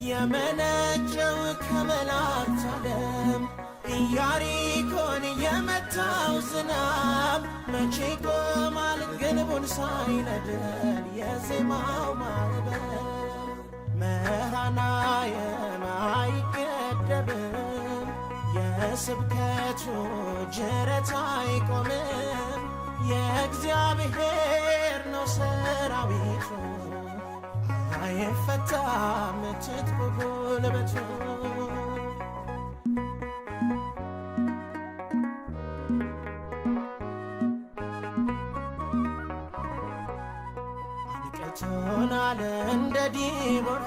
የመነጨው ከመላእክት ዓለም ኢያሪኮን የመታው ዝናብ መቼ ቆማል ግንቡን ሳይነድል የዜማው ማዕበል መሃናየም አይገደብም የስብከቱ ጅረት አይቆምም የእግዚአብሔር ነው ሰራዊቱ አይፈታም ትጥቁ ጉልበቱ አንቀቶናል እንደ ዲቦራ